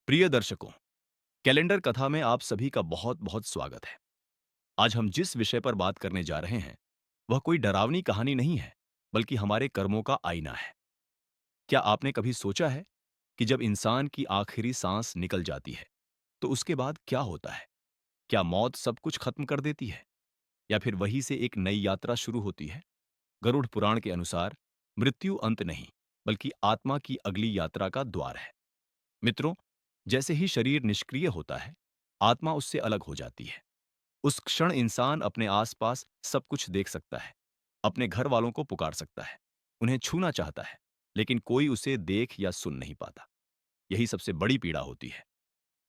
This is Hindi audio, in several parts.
प्रिय दर्शकों, कैलेंडर कथा में आप सभी का बहुत बहुत स्वागत है। आज हम जिस विषय पर बात करने जा रहे हैं वह कोई डरावनी कहानी नहीं है, बल्कि हमारे कर्मों का आईना है। क्या आपने कभी सोचा है कि जब इंसान की आखिरी सांस निकल जाती है तो उसके बाद क्या होता है? क्या मौत सब कुछ खत्म कर देती है या फिर वहीं से एक नई यात्रा शुरू होती है? गरुड़ पुराण के अनुसार मृत्यु अंत नहीं, बल्कि आत्मा की अगली यात्रा का द्वार है। मित्रों, जैसे ही शरीर निष्क्रिय होता है, आत्मा उससे अलग हो जाती है। उस क्षण इंसान अपने आसपास सब कुछ देख सकता है, अपने घर वालों को पुकार सकता है, उन्हें छूना चाहता है, लेकिन कोई उसे देख या सुन नहीं पाता। यही सबसे बड़ी पीड़ा होती है।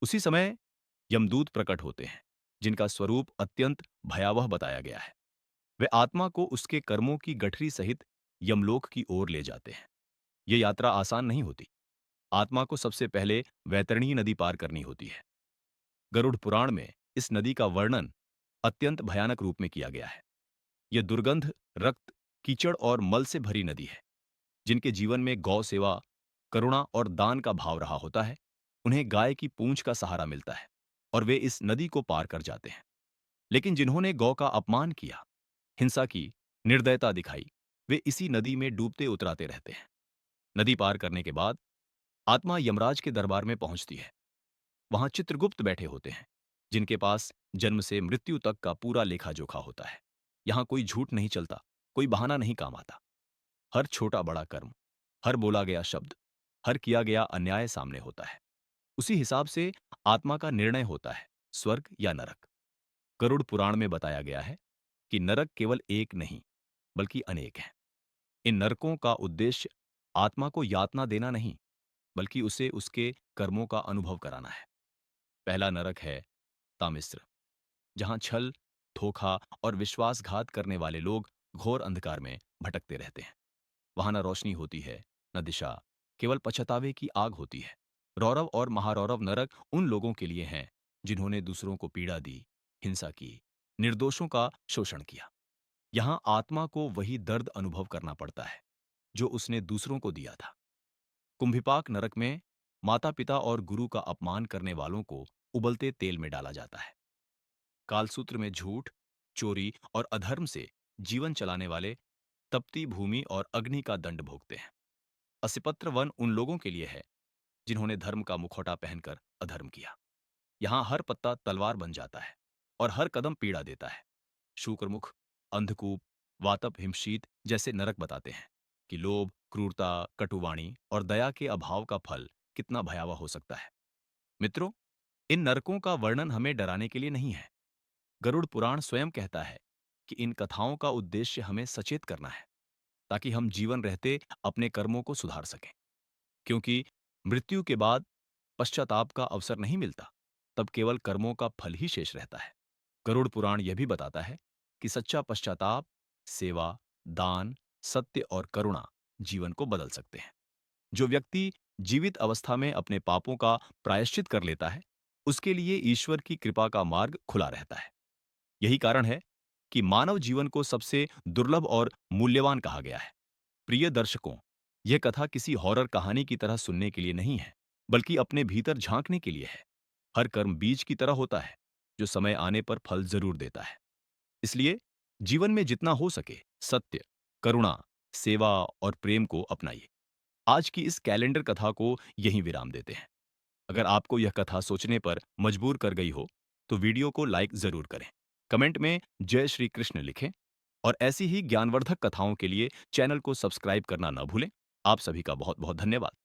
उसी समय यमदूत प्रकट होते हैं, जिनका स्वरूप अत्यंत भयावह बताया गया है। वे आत्मा को उसके कर्मों की गठरी सहित यमलोक की ओर ले जाते हैं। ये यात्रा आसान नहीं होती। आत्मा को सबसे पहले वैतरणी नदी पार करनी होती है। गरुड़ पुराण में इस नदी का वर्णन अत्यंत भयानक रूप में किया गया है। यह दुर्गंध, रक्त, कीचड़ और मल से भरी नदी है। जिनके जीवन में गौ सेवा, करुणा और दान का भाव रहा होता है, उन्हें गाय की पूंछ का सहारा मिलता है और वे इस नदी को पार कर जाते हैं। लेकिन जिन्होंने गौ का अपमान किया, हिंसा की, निर्दयता दिखाई, वे इसी नदी में डूबते उतराते रहते हैं। नदी पार करने के बाद आत्मा यमराज के दरबार में पहुंचती है। वहां चित्रगुप्त बैठे होते हैं, जिनके पास जन्म से मृत्यु तक का पूरा लेखा जोखा होता है। यहां कोई झूठ नहीं चलता, कोई बहाना नहीं काम आता। हर छोटा बड़ा कर्म, हर बोला गया शब्द, हर किया गया अन्याय सामने होता है। उसी हिसाब से आत्मा का निर्णय होता है, स्वर्ग या नरक। गरुड़ पुराण में बताया गया है कि नरक केवल एक नहीं, बल्कि अनेक हैं। इन नरकों का उद्देश्य आत्मा को यातना देना नहीं, बल्कि उसे उसके कर्मों का अनुभव कराना है। पहला नरक है तामिस्र, जहां छल, धोखा और विश्वासघात करने वाले लोग घोर अंधकार में भटकते रहते हैं। वहां न रोशनी होती है, न दिशा, केवल पछतावे की आग होती है। रौरव और महारौरव नरक उन लोगों के लिए हैं जिन्होंने दूसरों को पीड़ा दी, हिंसा की, निर्दोषों का शोषण किया। यहां आत्मा को वही दर्द अनुभव करना पड़ता है जो उसने दूसरों को दिया था। कुंभिपाक नरक में माता पिता और गुरु का अपमान करने वालों को उबलते तेल में डाला जाता है। कालसूत्र में झूठ, चोरी और अधर्म से जीवन चलाने वाले तपती भूमि और अग्नि का दंड भोगते हैं। असिपत्र वन उन लोगों के लिए है जिन्होंने धर्म का मुखौटा पहनकर अधर्म किया। यहाँ हर पत्ता तलवार बन जाता है और हर कदम पीड़ा देता है। शुक्रमुख, अंधकूप, वातप, हिमशीत जैसे नरक बताते हैं कि लोभ, क्रूरता, कटुवाणी और दया के अभाव का फल कितना भयावह हो सकता है। मित्रों, इन नरकों का वर्णन हमें डराने के लिए नहीं है। गरुड़ पुराण स्वयं कहता है कि इन कथाओं का उद्देश्य हमें सचेत करना है, ताकि हम जीवन रहते अपने कर्मों को सुधार सकें। क्योंकि मृत्यु के बाद पश्चाताप का अवसर नहीं मिलता, तब केवल कर्मों का फल ही शेष रहता है। गरुड़ पुराण यह भी बताता है कि सच्चा पश्चाताप, सेवा, दान, सत्य और करुणा जीवन को बदल सकते हैं। जो व्यक्ति जीवित अवस्था में अपने पापों का प्रायश्चित कर लेता है, उसके लिए ईश्वर की कृपा का मार्ग खुला रहता है। यही कारण है कि मानव जीवन को सबसे दुर्लभ और मूल्यवान कहा गया है। प्रिय दर्शकों, यह कथा किसी हॉरर कहानी की तरह सुनने के लिए नहीं है, बल्कि अपने भीतर झांकने के लिए है। हर कर्म बीज की तरह होता है, जो समय आने पर फल जरूर देता है। इसलिए जीवन में जितना हो सके सत्य, करुणा, सेवा और प्रेम को अपनाइए। आज की इस कैलेंडर कथा को यहीं विराम देते हैं। अगर आपको यह कथा सोचने पर मजबूर कर गई हो, तो वीडियो को लाइक जरूर करें। कमेंट में जय श्री कृष्ण लिखें और ऐसी ही ज्ञानवर्धक कथाओं के लिए चैनल को सब्सक्राइब करना न भूलें। आप सभी का बहुत बहुत धन्यवाद।